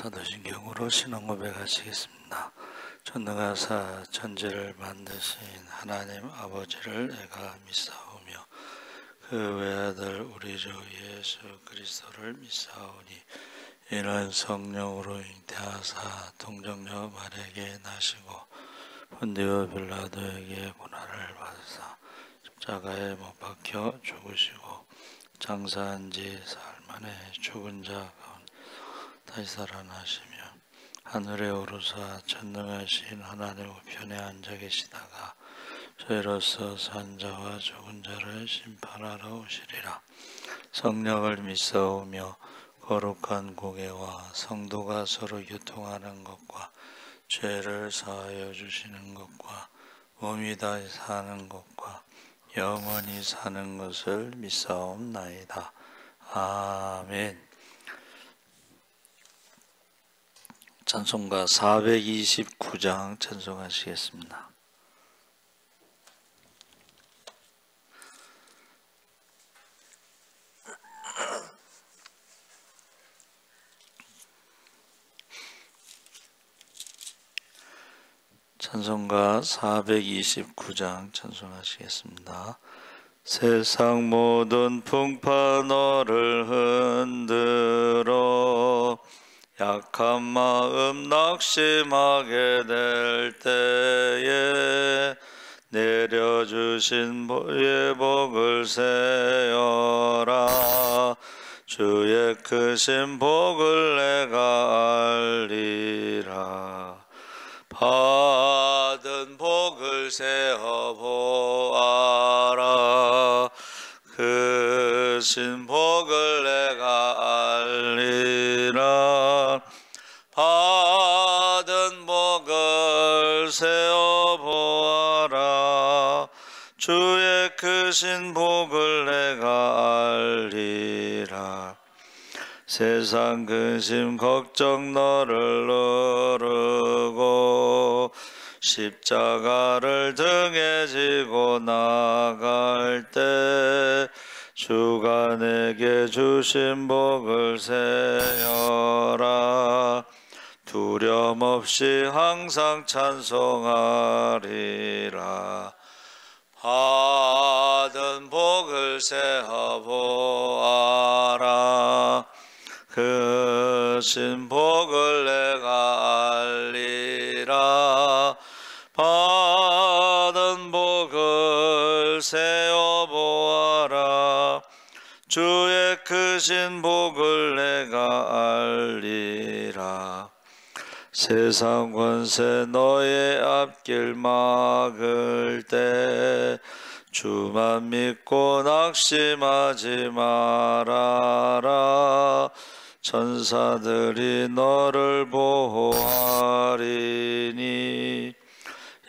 사도신경으로 신앙 고백하시겠습니다. 전능하사 천지를 만드신 하나님 아버지를 내가 믿사오며 그 외아들 우리 주 예수 그리스도를 믿사오니 이는 성령으로 잉태하사 동정녀 마리아에게 나시고 본디오 빌라도에게 고난을 받으사 십자가에 못 박혀 죽으시고 장사한 지 사흘 만에 죽은 자 가운데 다시 살아나시며 하늘에 오르사 전능하신 하나님 우편에 앉아 계시다가 저희로서 산 자와 죽은 자를 심판하러 오시리라. 성령을 믿사오며 거룩한 공예와 성도가 서로 교통하는 것과 죄를 사하여 주시는 것과 몸이 다시 사는 것과 영원히 사는 것을 믿사옵나이다. 아멘. 찬송가 429장 찬송하시겠습니다. 찬송가 429장 찬송하시겠습니다. 세상 모든 풍파 너를 흔들어 약한 마음 낙심하게 될 때에 내려주신 보의 복을 세어라. 주의 크신 복을 내가 알리라. 받은 복을 세어 보아라. 크신 복을 내가 알리라. 받은 복을 세어 보아라. 주의 크신 복을 내가 알리라. 세상 근심 걱정 너를 누르고 십자가를 등에 지고 나갈 때 주가 내게 주신 복을 세어라. 두려움 없이 항상 찬송하리라. 받은 복을 세어 보아라. 크신 복을 내가 알리라. 받은 복을 세어 보아라. 주의 크신 복을 내가 알리라. 세상 권세 너의 앞길 막을 때 주만 믿고 낙심하지 말아라. 천사들이 너를 보호하리니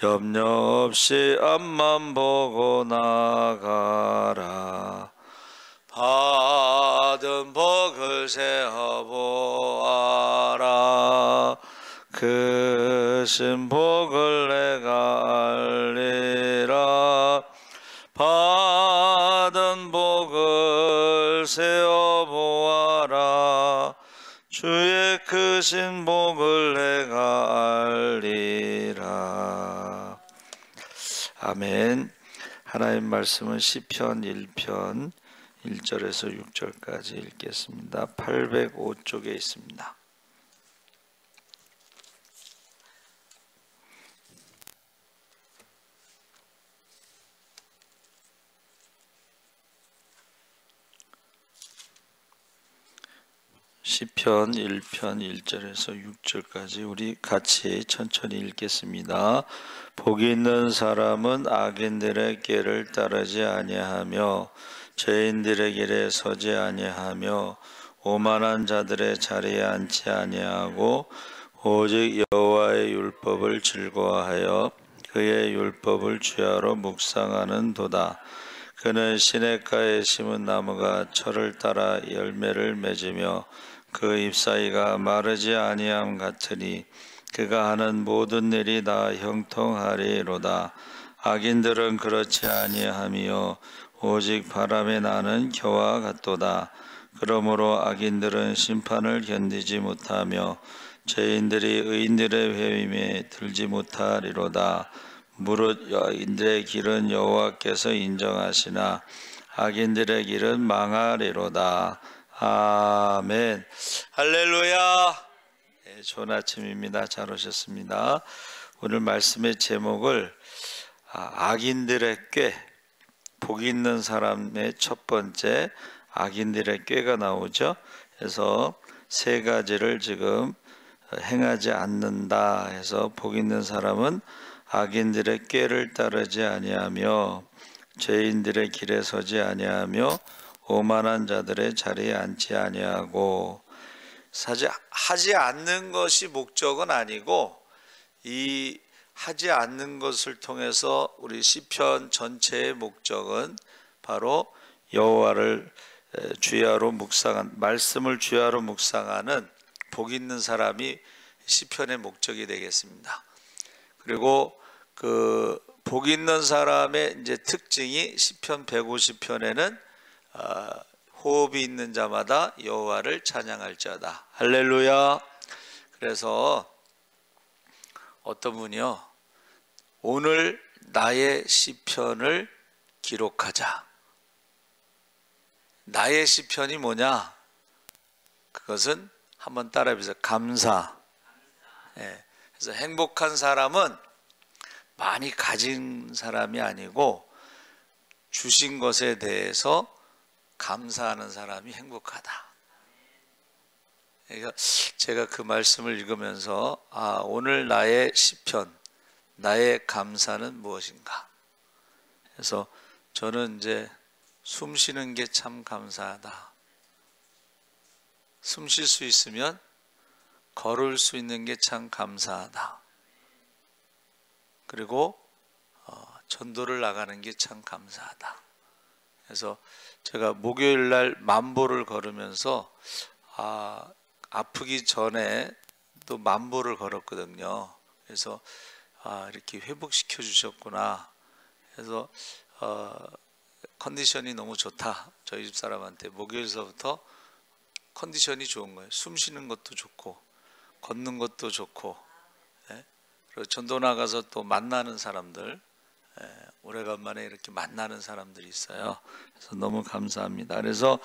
염려 없이 앞만 보고 나가라. 받은 복을 세어 보아라. 크신 복을 내가 알리라. 받은 복을 세어 보아라. 주의 크신 복을 내가 알리라. 아멘. 하나님 말씀은 시편 1편 1절에서 6절까지 읽겠습니다. 805쪽에 있습니다. 시편 1편 1절에서 6절까지 우리 같이 천천히 읽겠습니다. 복이 있는 사람은 악인들의 길을 따르지 아니하며 죄인들의 길에 서지 아니하며 오만한 자들의 자리에 앉지 아니하고 오직 여호와의 율법을 즐거워하여 그의 율법을 주야로 묵상하는 도다. 그는 시냇가에 심은 나무가 철을 따라 열매를 맺으며 그 잎사귀가 마르지 아니함 같으니 그가 하는 모든 일이 다 형통하리로다. 악인들은 그렇지 아니하며 오직 바람에 나는 겨와 같도다. 그러므로 악인들은 심판을 견디지 못하며 죄인들이 의인들의 회임에 들지 못하리로다. 무릇 여인들의 길은 여호와께서 인정하시나 악인들의 길은 망하리로다. 아멘. 할렐루야. 네, 좋은 아침입니다. 잘 오셨습니다. 오늘 말씀의 제목을 악인들의 꾀, 복 있는 사람의 첫 번째 악인들의 꾀가 나오죠. 그래서 세 가지를 지금 행하지 않는다 해서 복 있는 사람은 악인들의 꾀를 따르지 아니하며 죄인들의 길에 서지 아니하며 오만한 자들의 자리에 앉지 아니하고, 사실 하지 않는 것이 목적은 아니고 이 하지 않는 것을 통해서 우리 시편 전체의 목적은 바로 여호와를 주야로 묵상한, 말씀을 주야로 묵상하는 복 있는 사람이 시편의 목적이 되겠습니다. 그리고 그 복 있는 사람의 이제 특징이 시편 150편에는 호흡이 있는 자마다 여호와를 찬양할지어다. 할렐루야. 그래서 어떤 분이요, 오늘 나의 시편을 기록하자. 나의 시편이 뭐냐? 그것은 한번 따라해보세요. 감사. 예. 그래서 행복한 사람은 많이 가진 사람이 아니고 주신 것에 대해서 감사하는 사람이 행복하다. 그러니까 제가 그 말씀을 읽으면서 오늘 나의 시편, 나의 감사는 무엇인가? 그래서 저는 이제 숨 쉬는 게 참 감사하다. 숨 쉴 수 있으면 걸을 수 있는 게 참 감사하다. 그리고 전도를 나가는 게 참 감사하다. 그래서 제가 목요일 날 만보를 걸으면서 아프기 전에 또 만보를 걸었거든요. 그래서 이렇게 회복시켜 주셨구나. 그래서 컨디션이 너무 좋다. 저희 집 사람한테 목요일서부터 컨디션이 좋은 거예요. 숨 쉬는 것도 좋고 걷는 것도 좋고, 그리고 전도 나가서 또 만나는 사람들, 오래간만에 이렇게 만나는 사람들이 있어요. 그래서 너무 감사합니다. 그래서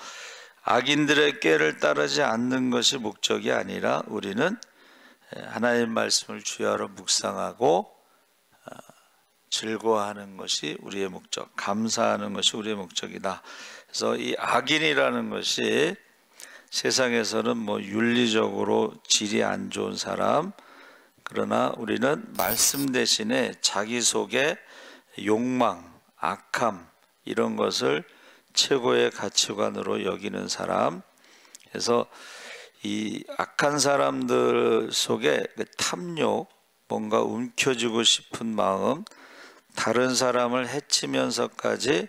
악인들의 꾀를 따르지 않는 것이 목적이 아니라 우리는 하나님의 말씀을 주야로 묵상하고 즐거워하는 것이 우리의 목적, 감사하는 것이 우리의 목적이다. 그래서 이 악인이라는 것이 세상에서는 뭐 윤리적으로 질이 안 좋은 사람, 그러나 우리는 말씀 대신에 자기 속에 욕망, 악함 이런 것을 최고의 가치관으로 여기는 사람. 그래서 이 악한 사람들 속에 탐욕, 뭔가 움켜쥐고 싶은 마음, 다른 사람을 해치면서까지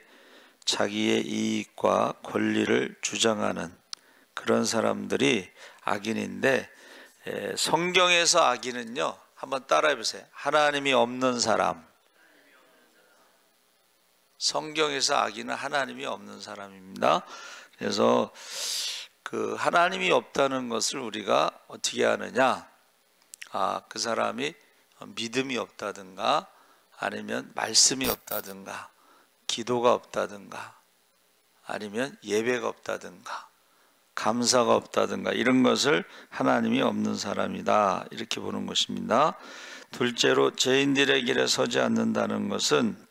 자기의 이익과 권리를 주장하는 그런 사람들이 악인인데, 성경에서 악인은요, 한번 따라해 보세요. 하나님이 없는 사람. 성경에서 악인은 하나님이 없는 사람입니다. 그래서 그 하나님이 없다는 것을 우리가 어떻게 아느냐? 그 사람이 믿음이 없다든가, 아니면 말씀이 없다든가, 기도가 없다든가, 아니면 예배가 없다든가, 감사가 없다든가, 이런 것을 하나님이 없는 사람이다, 이렇게 보는 것입니다. 둘째로 죄인들의 길에 서지 않는다는 것은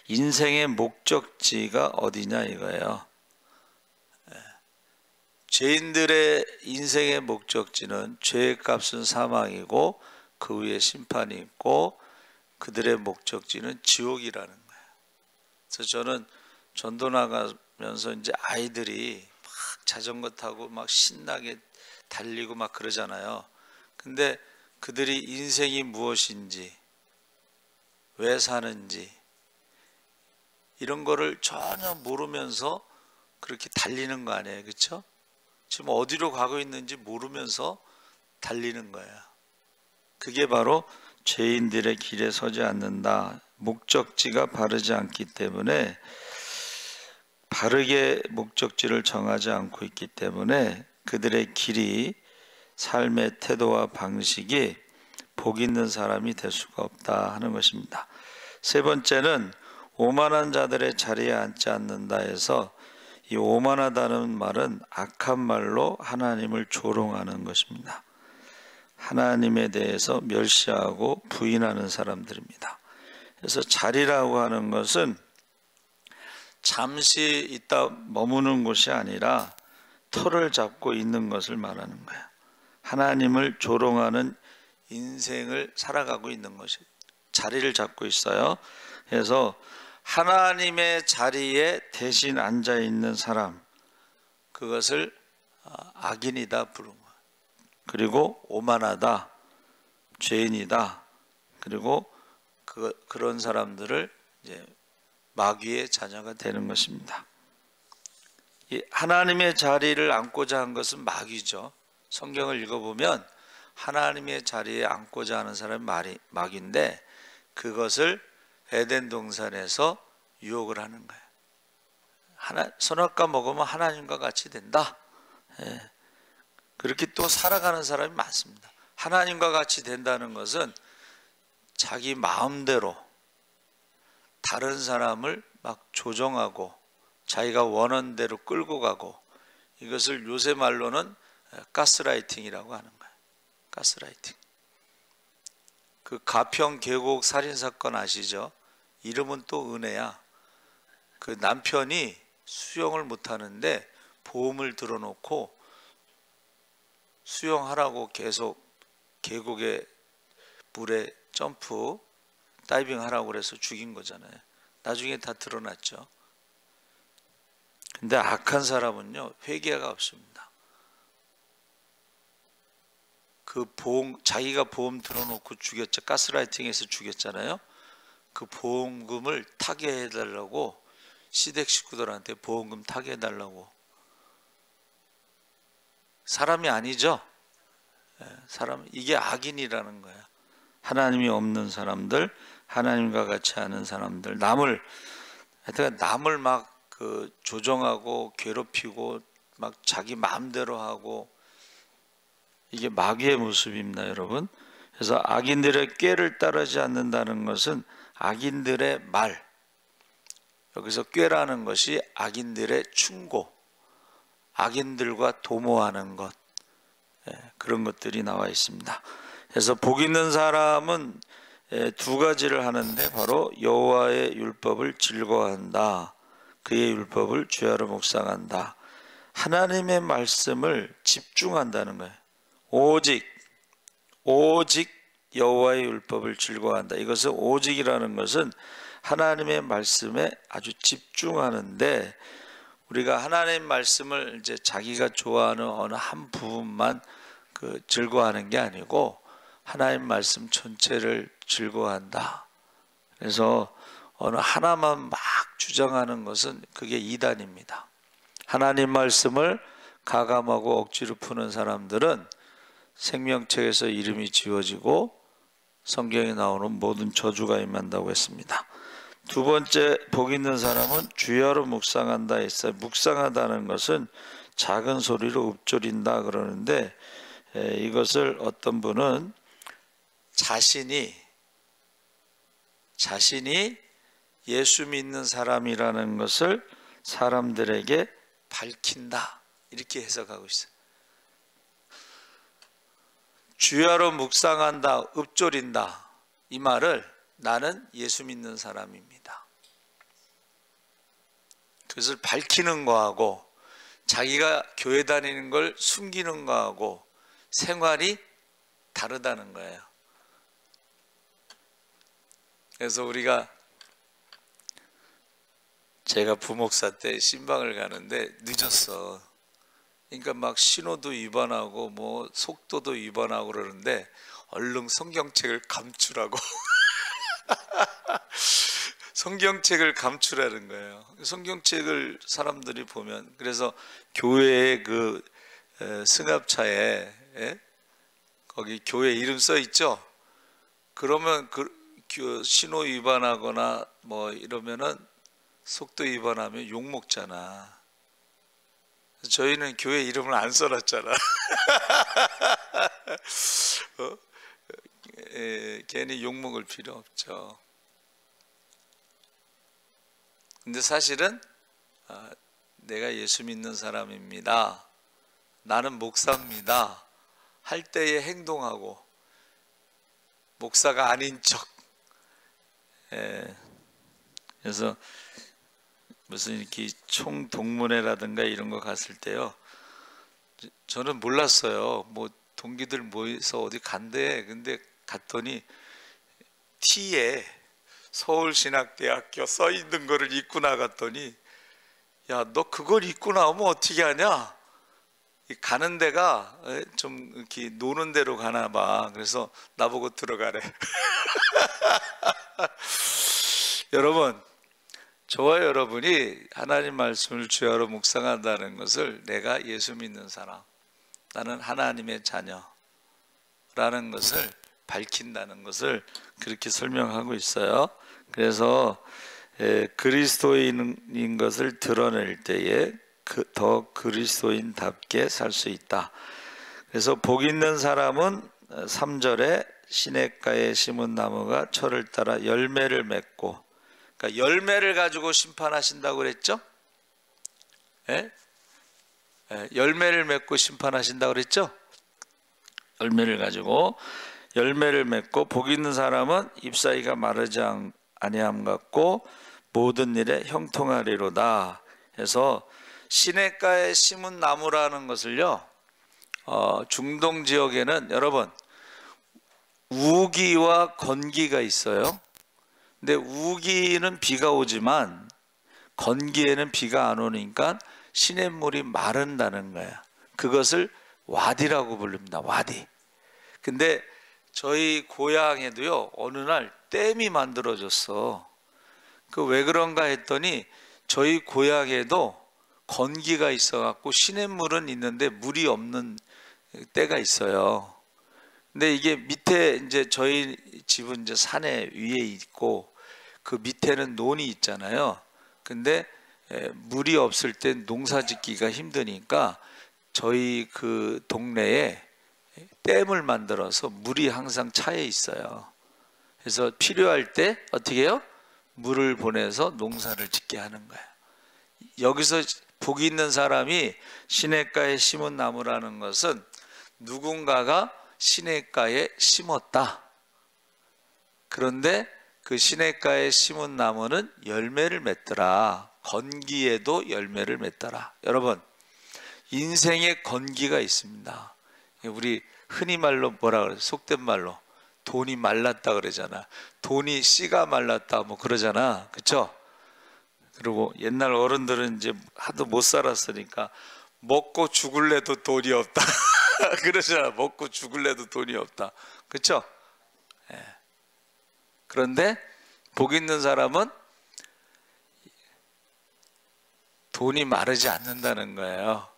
인생의 목적지가 어디냐 이거예요. 죄인들의 인생의 목적지는 죄의 값은 사망이고 그 위에 심판이 있고 그들의 목적지는 지옥이라는 거예요. 그래서 저는 전도 나가면서 이제 아이들이 막 자전거 타고 막 신나게 달리고 막 그러잖아요. 근데 그들이 인생이 무엇인지, 왜 사는지 이런 거를 전혀 모르면서 그렇게 달리는 거 아니에요, 그렇죠? 지금 어디로 가고 있는지 모르면서 달리는 거예요. 그게 바로 죄인들의 길에 서지 않는다. 목적지가 바르지 않기 때문에, 바르게 목적지를 정하지 않고 있기 때문에 그들의 길이 삶의 태도와 방식이 복 있는 사람이 될 수가 없다 하는 것입니다. 세 번째는 오만한 자들의 자리에 앉지 않는다 해서, 이 오만하다는 말은 악한 말로 하나님을 조롱하는 것입니다. 하나님에 대해서 멸시하고 부인하는 사람들입니다. 그래서 자리라고 하는 것은 잠시 있다 머무는 곳이 아니라 터를 잡고 있는 것을 말하는 거예요. 하나님을 조롱하는 인생을 살아가고 있는 것이 자리를 잡고 있어요. 그래서 하나님의 자리에 대신 앉아 있는 사람, 그것을 악인이다 부른 거예요. 그리고 오만하다, 죄인이다. 그리고 그런 사람들을 이제 마귀의 자녀가 되는 것입니다. 이 하나님의 자리를 앉고자 한 것은 마귀죠. 성경을 읽어보면 하나님의 자리에 앉고자 하는 사람이 마귀인데, 그것을 에덴 동산에서 유혹을 하는 거예요. 선악과 먹으면 하나님과 같이 된다. 예. 그렇게 또 살아가는 사람이 많습니다. 하나님과 같이 된다는 것은 자기 마음대로 다른 사람을 막 조정하고 자기가 원하는 대로 끌고 가고, 이것을 요새 말로는 가스라이팅이라고 하는 거예요. 가스라이팅. 그 가평 계곡 살인사건 아시죠? 이름은 또 은혜야. 그 남편이 수영을 못하는데 보험을 들어놓고 수영하라고 계속 계곡에 물에 점프 다이빙 하라고 그래서 죽인 거잖아요. 나중에 다 드러났죠. 근데 악한 사람은요, 회개가 없습니다. 그 자기가 보험 들어놓고 죽였죠. 가스라이팅해서 죽였잖아요. 그 보험금을 타개해달라고 시댁 식구들한테 보험금 타개해달라고. 사람이 아니죠. 이게 악인이라는 거야. 하나님이 없는 사람들, 하나님과 같이 하는 사람들, 남을 막 그 조정하고 괴롭히고 막 자기 마음대로 하고, 이게 마귀의 모습입니다, 여러분. 그래서 악인들의 꾀를 따르지 않는다는 것은 악인들의 말, 여기서 꾀라는 것이 악인들의 충고, 악인들과 도모하는 것, 그런 것들이 나와 있습니다. 그래서 복 있는 사람은 두 가지를 하는데, 바로 여호와의 율법을 즐거워한다, 그의 율법을 주야로 묵상한다. 하나님의 말씀을 집중한다는 거예요. 오직 여호와의 율법을 즐거워한다. 이것은 오직이라는 것은 하나님의 말씀에 아주 집중하는데, 우리가 하나님 말씀을 이제 자기가 좋아하는 어느 한 부분만 즐거워하는 게 아니고 하나님 말씀 전체를 즐거워한다. 그래서 어느 하나만 막 주장하는 것은 그게 이단입니다. 하나님 말씀을 가감하고 억지로 푸는 사람들은 생명책에서 이름이 지워지고 성경에 나오는 모든 저주가 임한다고 했습니다. 두 번째, 복 있는 사람은 주야로 묵상한다 했어요. 묵상하다는 것은 작은 소리로 읊조린다 그러는데, 이것을 어떤 분은 자신이 예수 믿는 사람이라는 것을 사람들에게 밝힌다, 이렇게 해석하고 있어요. 주야로 묵상한다, 읊조린다, 이 말을 나는 예수 믿는 사람입니다, 그것을 밝히는 거하고 자기가 교회 다니는 걸 숨기는 거하고 생활이 다르다는 거예요. 그래서 제가 부목사 때 신방을 가는데 늦었어. 그러니까 막 신호도 위반하고 뭐 속도도 위반하고 그러는데 얼른 성경책을 감추라고 성경책을 감추라는 거예요. 성경책을 사람들이 보면, 그래서 교회의 그 승합차에 거기 교회 이름 써 있죠. 그러면 신호 위반하거나 뭐 이러면은 속도 위반하면 욕 먹잖아. 저희는 교회 이름을 안 써놨잖아. 괜히 욕먹을 필요 없죠. 근데 사실은 내가 예수 믿는 사람입니다, 나는 목사입니다 할 때에 행동하고 목사가 아닌 척, 그래서 무슨 이렇게 총동문회라든가 이런 거 갔을 때요, 저는 몰랐어요. 뭐 동기들 모여서 어디 간대. 근데 갔더니 티에 서울신학대학교 써 있는 거를 입고 나갔더니, 야, 너 그걸 입고 나오면 어떻게 하냐? 가는 데가 좀 이렇게 노는 데로 가나 봐. 그래서 나보고 들어가래. 여러분, 저와 여러분이 하나님 말씀을 주야로 묵상한다는 것을 내가 예수 믿는 사람, 나는 하나님의 자녀라는 것을 밝힌다는 것을 그렇게 설명하고 있어요. 그래서 그리스도인인 것을 드러낼 때에 더 그리스도인답게 살 수 있다. 그래서 복 있는 사람은 3절에 시냇가에 심은 나무가 철을 따라 열매를 맺고, 그러니까 열매를 가지고 심판하신다고 그랬죠? 열매를 맺고 심판하신다고 그랬죠? 열매를 가지고 열매를 맺고, 복 있는 사람은 잎사귀가 마르지 아니함 같고 모든 일에 형통하리로다. 해서 시냇가에 심은 나무라는 것을요, 중동 지역에는 여러분 우기와 건기가 있어요. 근데 우기는 비가 오지만 건기에는 비가 안 오니까 시냇물이 마른다는 거야. 그것을 와디라고 부릅니다. 와디. 근데 저희 고향에도요, 어느 날 댐이 만들어졌어. 그 왜 그런가 했더니 저희 고향에도 건기가 있어갖고 시냇물은 있는데 물이 없는 때가 있어요. 근데 이게 밑에 이제 저희 집은 이제 산에 위에 있고 그 밑에는 논이 있잖아요. 근데 물이 없을 때 농사 짓기가 힘드니까 저희 그 동네에 댐을 만들어서 물이 항상 차에 있어요. 그래서 필요할 때 어떻게 해요? 물을 보내서 농사를 짓게 하는 거예요. 여기서 복이 있는 사람이 시냇가에 심은 나무라는 것은 누군가가 시냇가에 심었다. 그런데 그 시냇가에 심은 나무는 열매를 맺더라. 건기에도 열매를 맺더라. 여러분, 인생에 건기가 있습니다. 우리 흔히 말로 뭐라 그래? 속된 말로 돈이 말랐다 그러잖아. 돈이 씨가 말랐다 뭐 그러잖아. 그렇죠? 그리고 옛날 어른들은 이제 하도 못 살았으니까 먹고 죽을래도 돈이 없다. 그러잖아. 먹고 죽을래도 돈이 없다. 그렇죠? 그런데 복 있는 사람은 돈이 마르지 않는다는 거예요.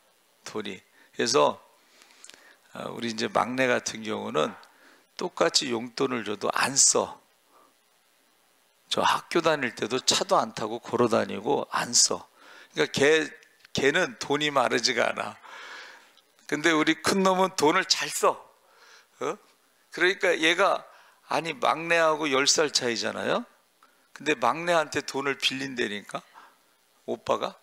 돈이. 그래서 우리 이제 막내 같은 경우는 똑같이 용돈을 줘도 안 써. 저 학교 다닐 때도 차도 안 타고 걸어 다니고 안 써. 그러니까 걔는 돈이 마르지가 않아. 근데 우리 큰 놈은 돈을 잘 써. 그러니까 얘가, 아니 막내하고 10살 차이잖아요. 근데 막내한테 돈을 빌린다니까, 오빠가.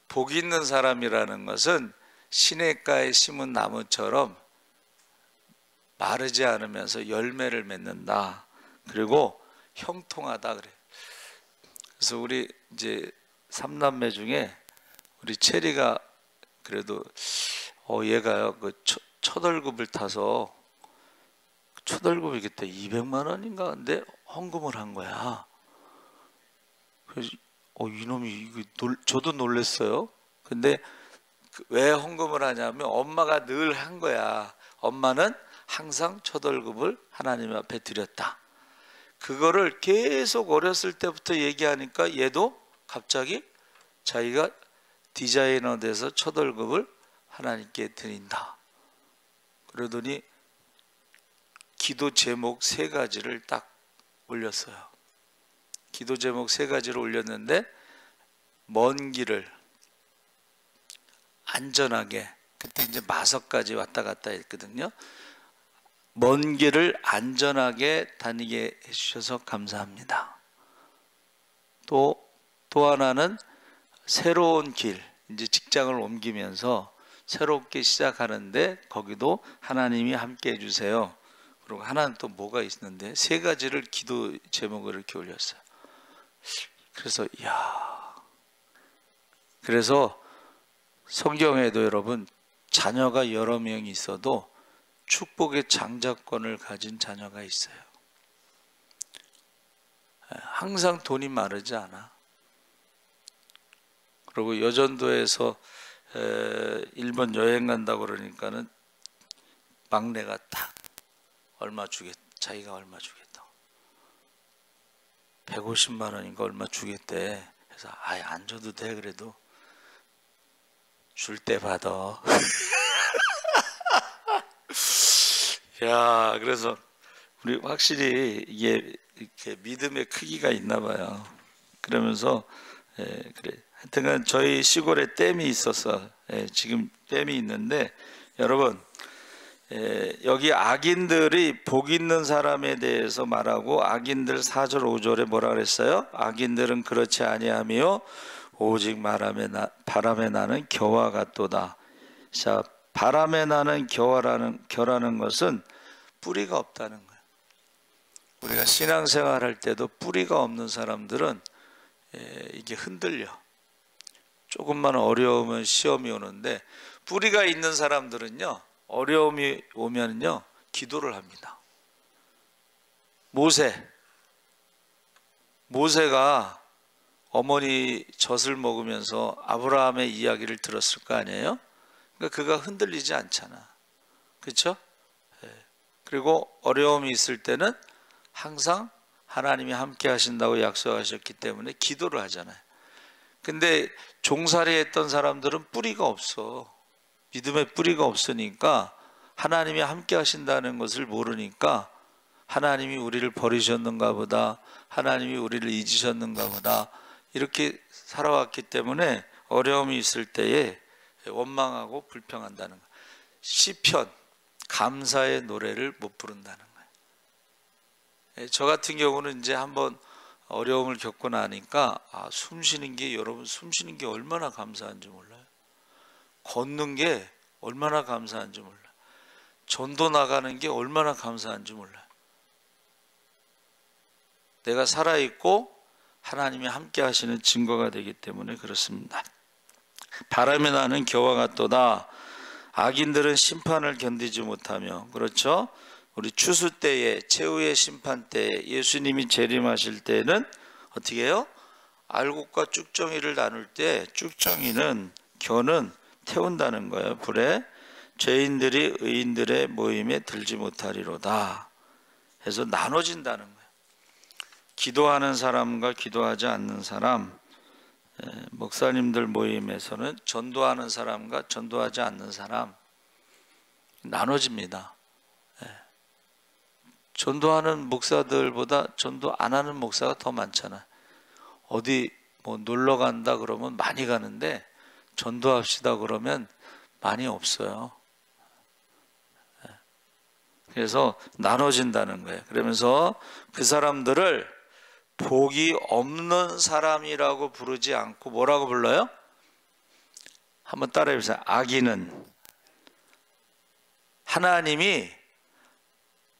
복 있는 사람이라는 것은 시냇가에 심은 나무처럼 마르지 않으면서 열매를 맺는다. 그리고 형통하다 그래. 그래서 우리 이제 3남매 중에 우리 체리가 그래도 얘가요 그 첫 월급을 타서, 첫 월급이 그때 200만 원인가 근데 헌금을 한 거야. 그래서 이놈이 저도 놀랐어요. 근데 왜 헌금을 하냐면 엄마가 늘 한 거야. 엄마는 항상 첫 월급을 하나님 앞에 드렸다. 그거를 계속 어렸을 때부터 얘기하니까 얘도 갑자기 자기가 디자이너 돼서 첫 월급을 하나님께 드린다. 그러더니 기도 제목 3가지를 딱 올렸어요. 기도 제목 3가지를 올렸는데 먼 길을 안전하게, 그때 이제 마석까지 왔다 갔다 했거든요. 먼 길을 안전하게 다니게 해주셔서 감사합니다. 또 하나는 새로운 길, 이제 직장을 옮기면서 새롭게 시작하는데 거기도 하나님이 함께 해주세요. 그리고 하나는 또 뭐가 있는데 세 가지를 기도 제목을 이렇게 올렸어요. 그래서 그래서 성경에도 여러분 자녀가 여러 명이 있어도 축복의 장자권을 가진 자녀가 있어요. 항상 돈이 마르지 않아. 그리고 여전도에서 일본 여행 간다고 그러니까는 막내가 딱 자기가 얼마 주겠다. 150만 원인가 얼마 주겠대. 그래서 안 줘도 돼. 그래도 줄 때 받아. 그래서 우리 확실히 이게 이렇게 믿음의 크기가 있나 봐요. 그러면서 그래. 하여튼간 저희 시골에 댐이 있어서 지금 댐이 있는데 여러분 여기 악인들이 복 있는 사람에 대해서 말하고 악인들 4절 5절에 뭐라 그랬어요? 악인들은 그렇지 아니하며 오직 바람에 나는 겨와 같도다. 자, 바람에 나는 겨라는 것은 뿌리가 없다는 거예요. 우리가 신앙생활 할 때도 뿌리가 없는 사람들은 이게 흔들려. 조금만 어려우면 시험이 오는데 뿌리가 있는 사람들은요, 어려움이 오면요 기도를 합니다. 모세가 어머니 젖을 먹으면서 아브라함의 이야기를 들었을 거 아니에요? 그러니까 그가 흔들리지 않잖아. 그렇죠? 그리고 어려움이 있을 때는 항상 하나님이 함께 하신다고 약속하셨기 때문에 기도를 하잖아요. 근데 종살이 했던 사람들은 뿌리가 없어. 믿음의 뿌리가 없으니까 하나님이 함께 하신다는 것을 모르니까 하나님이 우리를 버리셨는가 보다, 하나님이 우리를 잊으셨는가 보다 이렇게 살아왔기 때문에 어려움이 있을 때에 원망하고 불평한다는 거예요. 시편, 감사의 노래를 못 부른다는 거예요. 저 같은 경우는 이제 한번 어려움을 겪고 나니까 숨 쉬는 게, 여러분 숨 쉬는 게 얼마나 감사한지 몰라요. 걷는 게 얼마나 감사한지 몰라요. 전도 나가는 게 얼마나 감사한지 몰라요. 내가 살아있고 하나님이 함께 하시는 증거가 되기 때문에 그렇습니다. 바람에 나는 겨와 같도다. 악인들은 심판을 견디지 못하며, 그렇죠? 우리 추수 때에, 최후의 심판 때에, 예수님이 재림하실 때는 어떻게 해요? 알곡과 쭉정이를 나눌 때 쭉정이는, 겨는 태운다는 거예요. 불에. 죄인들이 의인들의 모임에 들지 못하리로다 해서 나눠진다는 거예요. 기도하는 사람과 기도하지 않는 사람, 목사님들 모임에서는 전도하는 사람과 전도하지 않는 사람 나눠집니다. 전도하는 목사들보다 전도 안 하는 목사가 더 많잖아. 어디 뭐 놀러 간다 그러면 많이 가는데 전도합시다 그러면 많이 없어요. 그래서 나눠진다는 거예요. 그러면서 그 사람들을 복이 없는 사람이라고 부르지 않고 뭐라고 불러요? 한번 따라해 보세요. 악인은,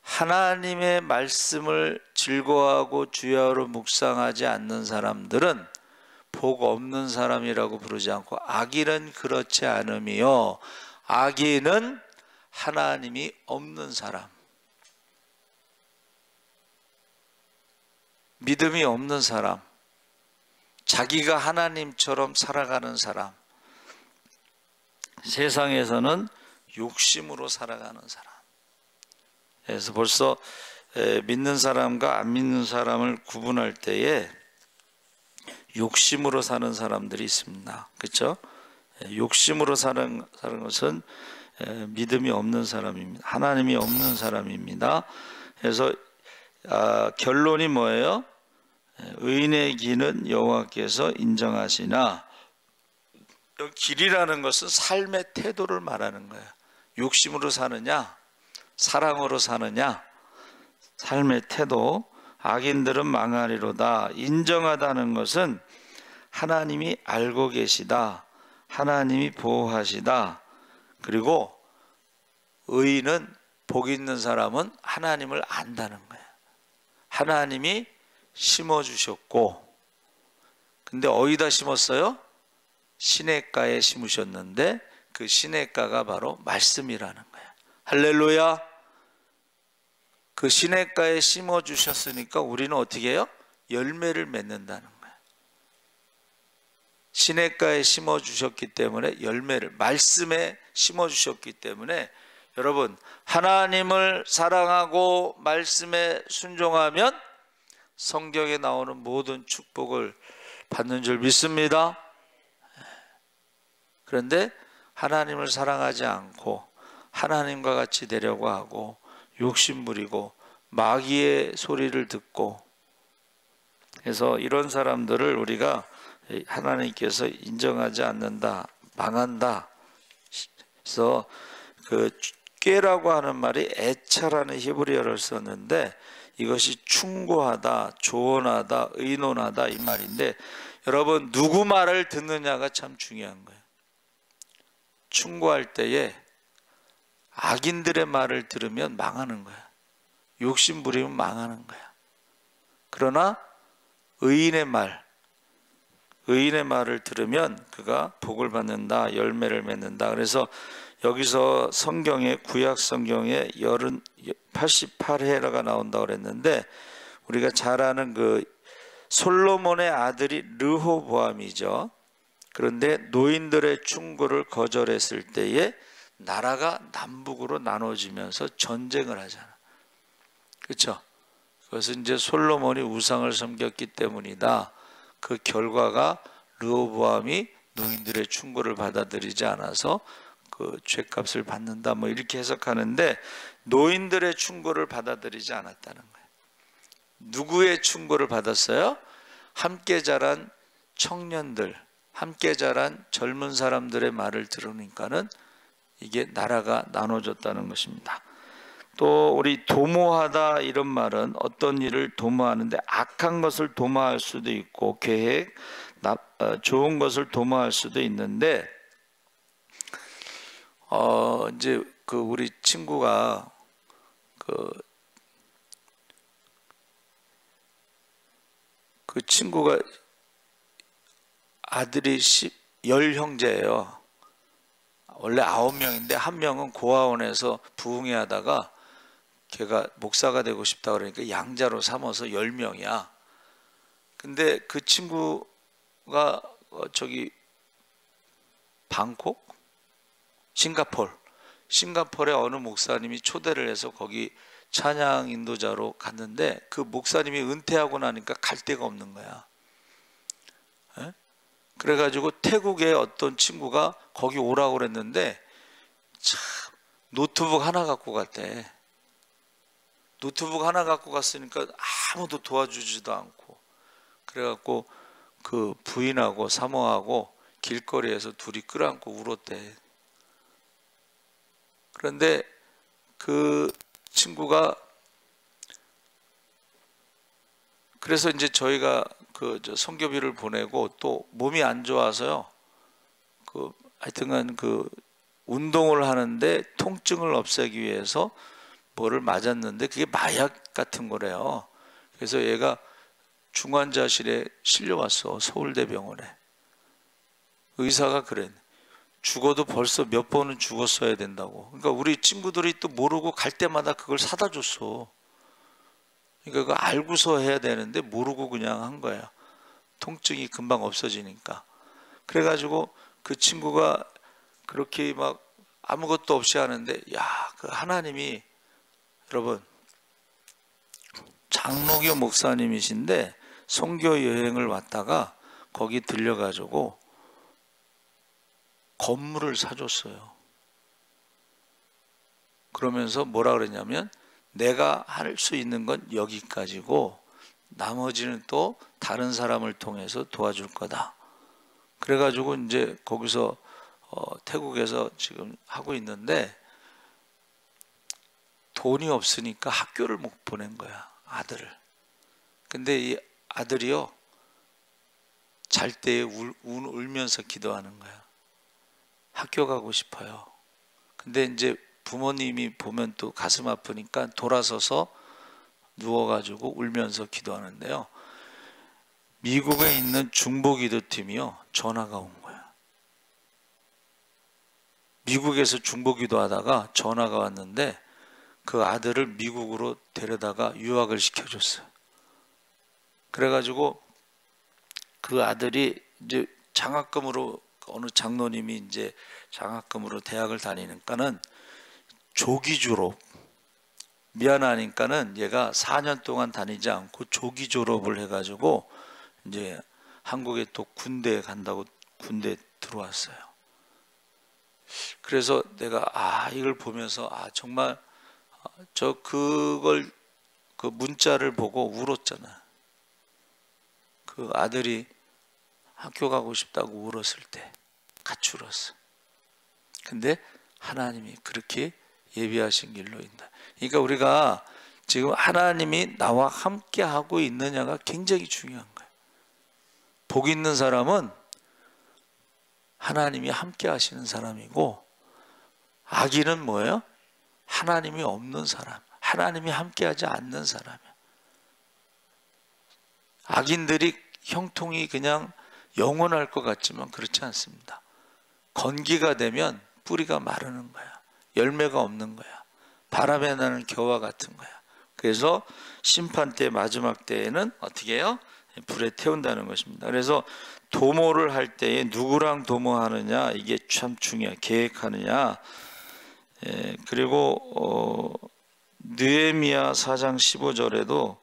하나님의 말씀을 즐거워하고 주야로 묵상하지 않는 사람들은 복 없는 사람이라고 부르지 않고, 악인은 그렇지 않으며, 악인은 하나님이 없는 사람, 믿음이 없는 사람, 자기가 하나님처럼 살아가는 사람, 세상에서는 욕심으로 살아가는 사람. 그래서 벌써 믿는 사람과 안 믿는 사람을 구분할 때에 욕심으로 사는 사람들이 있습니다. 그렇죠? 욕심으로 사는 것은 믿음이 없는 사람입니다. 하나님이 없는 사람입니다. 그래서 결론이 뭐예요? 의인의 길은 여호와께서 인정하시나. 여기 길이라는 것은 삶의 태도를 말하는 거예요. 욕심으로 사느냐, 사랑으로 사느냐, 삶의 태도. 악인들은 망하리로다. 인정하다는 것은 하나님이 알고 계시다, 하나님이 보호하시다. 그리고 의인은, 복 있는 사람은 하나님을 안다는 거예요. 하나님이 심어주셨고, 근데 어디다 심었어요? 시냇가에 심으셨는데 그 시냇가가 바로 말씀이라는 거예요. 할렐루야. 그 시냇가에 심어주셨으니까 우리는 어떻게 해요? 열매를 맺는다는 거예요. 시냇가에 심어주셨기 때문에 열매를, 말씀에 심어주셨기 때문에, 여러분, 하나님을 사랑하고 말씀에 순종하면 성경에 나오는 모든 축복을 받는 줄 믿습니다. 그런데 하나님을 사랑하지 않고 하나님과 같이 되려고 하고 욕심 부리고 마귀의 소리를 듣고, 그래서 이런 사람들을 우리가 하나님께서 인정하지 않는다, 망한다. 그래서 그 꾀라고 하는 말이 애차라는 히브리어를 썼는데, 이것이 충고하다, 조언하다, 의논하다 이 말인데, 여러분, 누구 말을 듣느냐가 참 중요한 거예요. 충고할 때에 악인들의 말을 들으면 망하는 거야. 욕심 부리면 망하는 거야. 그러나 의인의 말을 들으면 그가 복을 받는다, 열매를 맺는다. 그래서 여기서 성경에, 구약 성경에 88회라가 나온다고 그랬는데, 우리가 잘 아는 그 솔로몬의 아들이 르호보암이죠. 그런데 노인들의 충고를 거절했을 때에 나라가 남북으로 나눠지면서 전쟁을 하잖아. 그렇죠? 그것은 이제 솔로몬이 우상을 섬겼기 때문이다. 그 결과가 르호보암이 노인들의 충고를 받아들이지 않아서 그 죄값을 받는다, 뭐 이렇게 해석하는데, 노인들의 충고를 받아들이지 않았다는 거예요. 누구의 충고를 받았어요? 함께 자란 청년들, 함께 자란 젊은 사람들의 말을 들으니까는 이게 나라가 나눠졌다는 것입니다. 또 우리 도모하다 이런 말은 어떤 일을 도모하는데, 악한 것을 도모할 수도 있고 계획, 좋은 것을 도모할 수도 있는데, 이제 그 우리 친구가 그 친구가 아들이 10형제예요. 원래 9명인데 한 명은 고아원에서 부흥회 하다가 걔가 목사가 되고 싶다 그러니까 양자로 삼아서 10명이야. 근데 그 친구가 저기 방콕? 싱가포르의 어느 목사님이 초대를 해서 거기 찬양 인도자로 갔는데, 그 목사님이 은퇴하고 나니까 갈 데가 없는 거야. 에? 그래가지고 태국의 어떤 친구가 거기 오라고 그랬는데, 참 노트북 하나 갖고 갔대. 노트북 하나 갖고 갔으니까 아무도 도와주지도 않고, 그래갖고 그 부인하고 사모하고 길거리에서 둘이 끌어안고 울었대. 그런데 그 친구가, 그래서 이제 저희가 그 선교비를 보내고, 또 몸이 안 좋아서요, 그 하여튼간 그 운동을 하는데 통증을 없애기 위해서 뭐를 맞았는데 그게 마약 같은 거래요. 그래서 얘가 중환자실에 실려왔어. 서울대병원에. 의사가 그래, 죽어도 벌써 몇 번은 죽었어야 된다고. 그러니까 우리 친구들이 또 모르고 갈 때마다 그걸 사다 줬어. 그러니까 그거 알고서 해야 되는데 모르고 그냥 한 거야. 통증이 금방 없어지니까. 그래가지고 그 친구가 그렇게 막 아무것도 없이 하는데, 야, 그 하나님이, 여러분, 장로교 목사님이신데 선교 여행을 왔다가 거기 들려가지고 건물을 사줬어요. 그러면서 뭐라 그랬냐면, 내가 할 수 있는 건 여기까지고 나머지는 또 다른 사람을 통해서 도와줄 거다. 그래가지고 이제 거기서 태국에서 지금 하고 있는데 돈이 없으니까 학교를 못 보낸 거야, 아들을. 근데 이 아들이요, 잘 때 울면서 기도하는 거야. 학교 가고 싶어요. 근데 이제 부모님이 보면 또 가슴 아프니까 돌아서서 누워가지고 울면서 기도하는데요, 미국에 있는 중보기도팀이요, 전화가 온 거야. 미국에서 중보기도 하다가 전화가 왔는데 그 아들을 미국으로 데려다가 유학을 시켜줬어요. 그래가지고 그 아들이 이제 장학금으로, 어느 장로님이 이제 장학금으로 대학을 다니니까는 조기 졸업, 미안하니까는 얘가 4년 동안 다니지 않고 조기 졸업을 해가지고 이제 한국에 또 군대에 간다고 군대 들어왔어요. 그래서 내가 이걸 보면서 정말 그걸, 그 문자를 보고 울었잖아. 그 아들이 학교 가고 싶다고 울었을 때 같이 울었어. 근데 하나님이 그렇게 예비하신 길로 인다. 그러니까 우리가 지금 하나님이 나와 함께 하고 있느냐가 굉장히 중요한 거예요. 복 있는 사람은 하나님이 함께 하시는 사람이고, 악인은 뭐예요? 하나님이 없는 사람, 하나님이 함께하지 않는 사람이야. 악인들이 형통이 그냥 영원할 것 같지만 그렇지 않습니다. 건기가 되면 뿌리가 마르는 거야. 열매가 없는 거야. 바람에 나는 겨와 같은 거야. 그래서 심판 때, 마지막 때에는 어떻게 해요? 불에 태운다는 것입니다. 그래서 도모를 할 때에 누구랑 도모하느냐, 이게 참 중요해. 계획하느냐. 그리고 느헤미야 4장 15절에도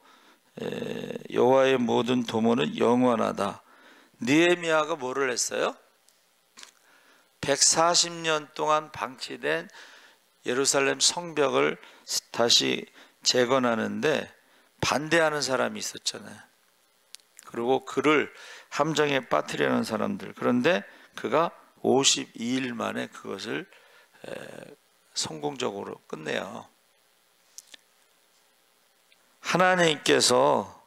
여호와의 모든 도모는 영원하다. 느헤미야가 뭐를 했어요? 140년 동안 방치된 예루살렘 성벽을 다시 재건하는데 반대하는 사람이 있었잖아요. 그리고 그를 함정에 빠뜨리려는 사람들. 그런데 그가 52일 만에 그것을 성공적으로 끝내요. 하나님께서,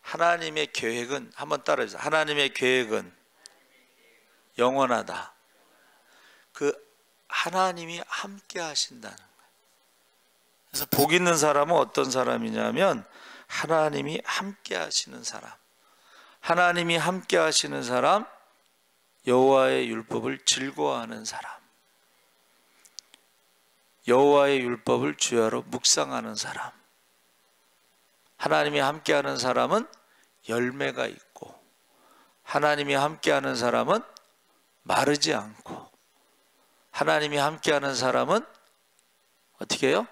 하나님의 계획은, 한번 따라해주세요. 하나님의 계획은 영원하다. 그 하나님이 함께 하신다는 거예요. 그래서 복 있는 사람은 어떤 사람이냐면 하나님이 함께 하시는 사람. 하나님이 함께 하시는 사람, 여호와의 율법을 즐거워하는 사람, 여호와의 율법을 주야로 묵상하는 사람. 하나님이 함께하는 사람은 열매가 있고, 하나님이 함께하는 사람은 마르지 않고, 하나님이 함께하는 사람은 어떻게 해요?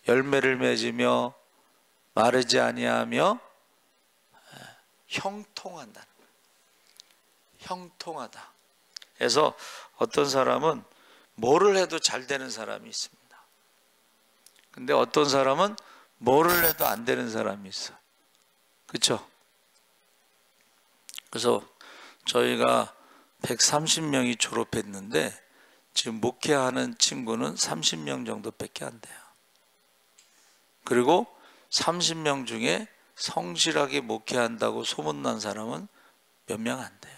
열매를 맺으며 마르지 아니하며 형통한다는 거예요. 형통하다. 그래서 어떤 사람은 뭐를 해도 잘 되는 사람이 있습니다. 근데 어떤 사람은 뭐를 해도 안 되는 사람이 있어. 그렇죠? 그래서 저희가 130명이 졸업했는데 지금 목회하는 친구는 30명 정도밖에 안 돼요. 그리고 30명 중에 성실하게 목회한다고 소문난 사람은 몇 명 안 돼요.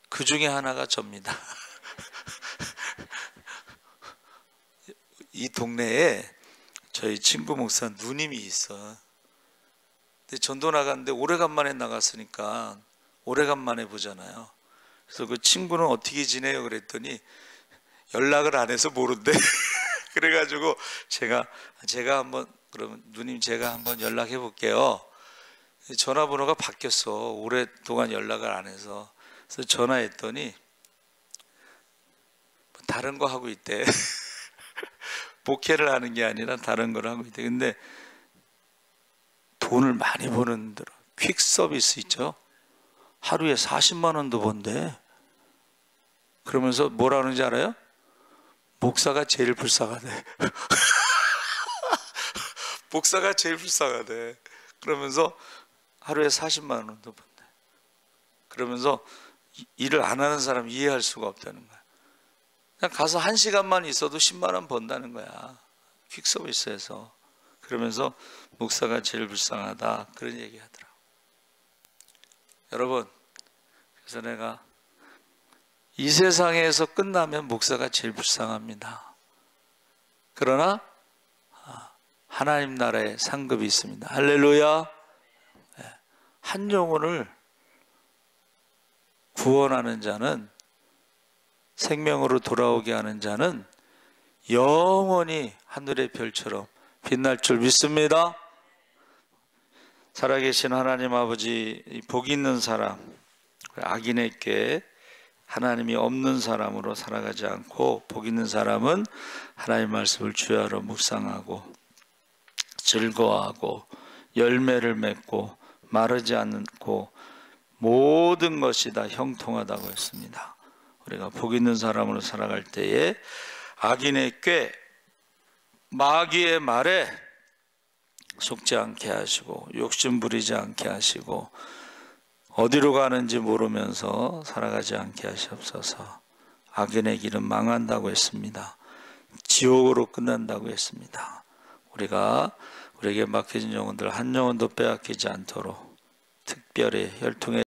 그 중에 하나가 접니다. 이 동네에 저희 친구 목사 누님이 있어. 근데 전도 나갔는데 오래간만에 나갔으니까 오래간만에 보잖아요. 그래서 그 친구는 어떻게 지내요? 그랬더니 연락을 안 해서 모른대. 그래가지고 제가 한번, 그러면 누님 제가 한번 연락해 볼게요. 전화번호가 바뀌었어. 오랫동안 연락을 안 해서. 그래서 전화했더니 다른 거 하고 있대. 목회를 하는 게 아니라 다른 걸 하고 있대. 근데 돈을 많이 버는 대로 퀵 서비스 있죠. 하루에 40만 원도 번대. 그러면서 뭐라 하는지 알아요? 목사가 제일 불쌍하대. 목사가 제일 불쌍하대. 그러면서 하루에 40만 원도 번대. 그러면서 일을 안 하는 사람 이해할 수가 없다는 거야. 그냥 가서 1시간만 있어도 10만 원 번다는 거야. 퀵서비스에서. 그러면서 목사가 제일 불쌍하다 그런 얘기 하더라고. 여러분, 그래서 내가 이 세상에서 끝나면 목사가 제일 불쌍합니다. 그러나 하나님 나라에 상급이 있습니다. 할렐루야. 한 영혼을 구원하는 자는, 생명으로 돌아오게 하는 자는 영원히 하늘의 별처럼 빛날 줄 믿습니다. 살아계신 하나님 아버지, 복 있는 사람, 악인에게 하나님이 없는 사람으로 살아가지 않고, 복 있는 사람은 하나님의 말씀을 주야로 묵상하고 즐거워하고 열매를 맺고 마르지 않고 모든 것이 다 형통하다고 했습니다. 우리가 복 있는 사람으로 살아갈 때에 악인의 꾀, 마귀의 말에 속지 않게 하시고 욕심 부리지 않게 하시고 어디로 가는지 모르면서 살아가지 않게 하시옵소서. 악인의 길은 망한다고 했습니다. 지옥으로 끝난다고 했습니다. 우리가 우리에게 맡겨진 영혼들 한 영혼도 빼앗기지 않도록 특별히 혈통의